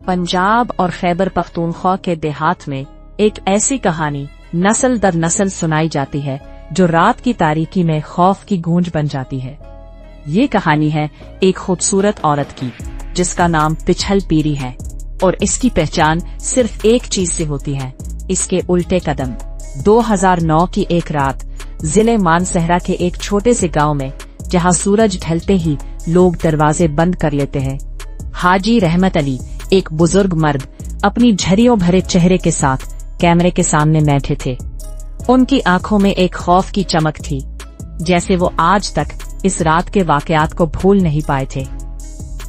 पंजाब और खैबर पख्तूनख्वा के देहात में एक ऐसी कहानी नस्ल दर नस्ल सुनाई जाती है जो रात की तारीकी में खौफ की गूंज बन जाती है। ये कहानी है एक खूबसूरत औरत की जिसका नाम पिछल पीरी है और इसकी पहचान सिर्फ एक चीज से होती है, इसके उल्टे कदम। 2009 की एक रात जिले मानसहरा के एक छोटे से गांव में, जहां सूरज ढलते ही लोग दरवाजे बंद कर लेते हैं, हाजी रहमत अली एक बुजुर्ग मर्द अपनी झरियों भरे चेहरे के साथ कैमरे के सामने बैठे थे। उनकी आंखों में एक खौफ की चमक थी, जैसे वो आज तक इस रात के वाकयात को भूल नहीं पाए थे।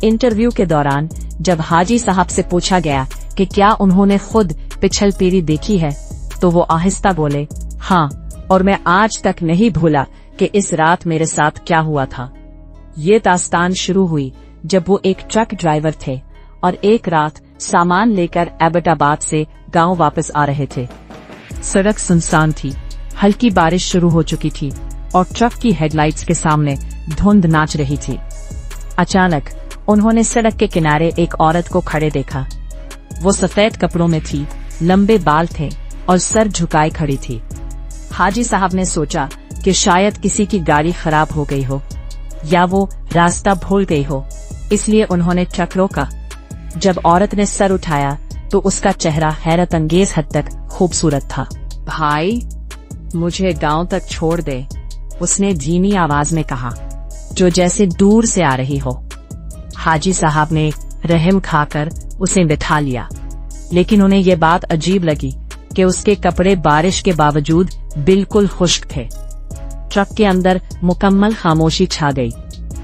इंटरव्यू के दौरान जब हाजी साहब से पूछा गया कि क्या उन्होंने खुद पिछल पीरी देखी है, तो वो आहिस्ता बोले, हाँ, और मैं आज तक नहीं भूला कि इस रात मेरे साथ क्या हुआ था। ये दास्तान शुरू हुई जब वो एक ट्रक ड्राइवर थे और एक रात सामान लेकर एबटाबाद से गांव वापस आ रहे थे। सड़क सुनसान थी, हल्की बारिश शुरू हो चुकी थी और ट्रक की हेडलाइट्स के सामने धुंध नाच रही थी। अचानक उन्होंने सड़क के किनारे एक औरत को खड़े देखा। वो सफेद कपड़ों में थी, लंबे बाल थे और सर झुकाए खड़ी थी। हाजी साहब ने सोचा कि शायद किसी की गाड़ी खराब हो गई हो या वो रास्ता भूल गई हो, इसलिए उन्होंने ट्रक रोका। जब औरत ने सर उठाया तो उसका चेहरा हैरत अंगेज हद तक खूबसूरत था। भाई, मुझे गांव तक छोड़ दे, उसने धीमी आवाज में कहा, जो जैसे दूर से आ रही हो। हाजी साहब ने रहम खाकर उसे बिठा लिया, लेकिन उन्हें ये बात अजीब लगी कि उसके कपड़े बारिश के बावजूद बिल्कुल खुश्क थे। ट्रक के अंदर मुकम्मल खामोशी छा गई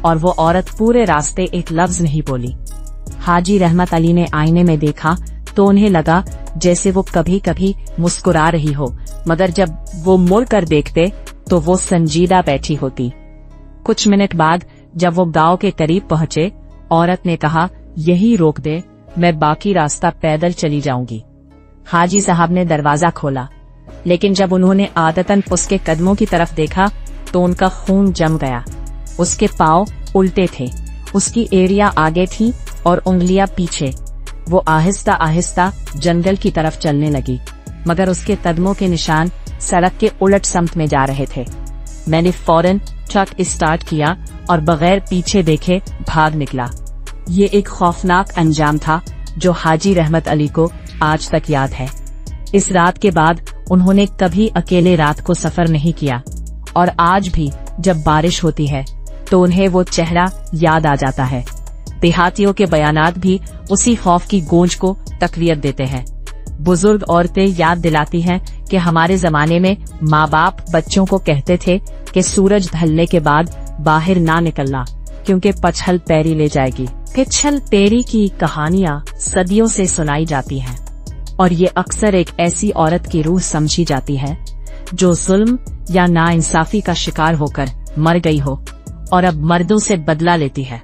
और वो औरत पूरे रास्ते एक लफ्ज नहीं बोली। हाजी रहमत अली ने आईने में देखा तो उन्हें लगा जैसे वो कभी कभी मुस्कुरा रही हो, मगर जब वो मुड़ कर देखते तो वो संजीदा बैठी होती। कुछ मिनट बाद जब वो गांव के करीब पहुंचे, औरत ने कहा, यही रोक दे, मैं बाकी रास्ता पैदल चली जाऊंगी। हाजी साहब ने दरवाजा खोला, लेकिन जब उन्होंने आदतन उसके कदमों की तरफ देखा तो उनका खून जम गया। उसके पाँव उल्टे थे, उसकी एड़ियां आगे थीं और उंगलियां पीछे। वो आहिस्ता आहिस्ता जंगल की तरफ चलने लगी, मगर उसके कदमों के निशान सड़क के उलट समत में जा रहे थे। मैंने फौरन ट्रक स्टार्ट किया और बगैर पीछे देखे भाग निकला। ये एक खौफनाक अंजाम था जो हाजी रहमत अली को आज तक याद है। इस रात के बाद उन्होंने कभी अकेले रात को सफर नहीं किया और आज भी जब बारिश होती है तो उन्हें वो चेहरा याद आ जाता है। देहातियों के बयानात भी उसी खौफ की गूंज को तकवीत देते हैं। बुजुर्ग औरतें याद दिलाती हैं कि हमारे जमाने में माँ बाप बच्चों को कहते थे कि सूरज ढलने के बाद बाहर ना निकलना, क्योंकि पिछल पैरी ले जाएगी। पिछल पैरी की कहानियां सदियों से सुनाई जाती हैं और ये अक्सर एक ऐसी औरत की रूह समझी जाती है जो जुल्म या नाइंसाफी का शिकार होकर मर गई हो और अब मर्दों से बदला लेती है।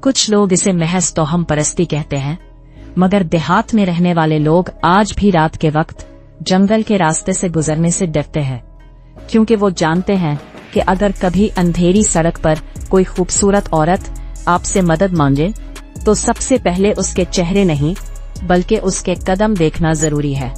कुछ लोग इसे महज तोहम परस्ती कहते हैं, मगर देहात में रहने वाले लोग आज भी रात के वक्त जंगल के रास्ते से गुजरने से डरते हैं, क्योंकि वो जानते हैं कि अगर कभी अंधेरी सड़क पर कोई खूबसूरत औरत आपसे मदद मांगे तो सबसे पहले उसके चेहरे नहीं बल्कि उसके कदम देखना जरूरी है।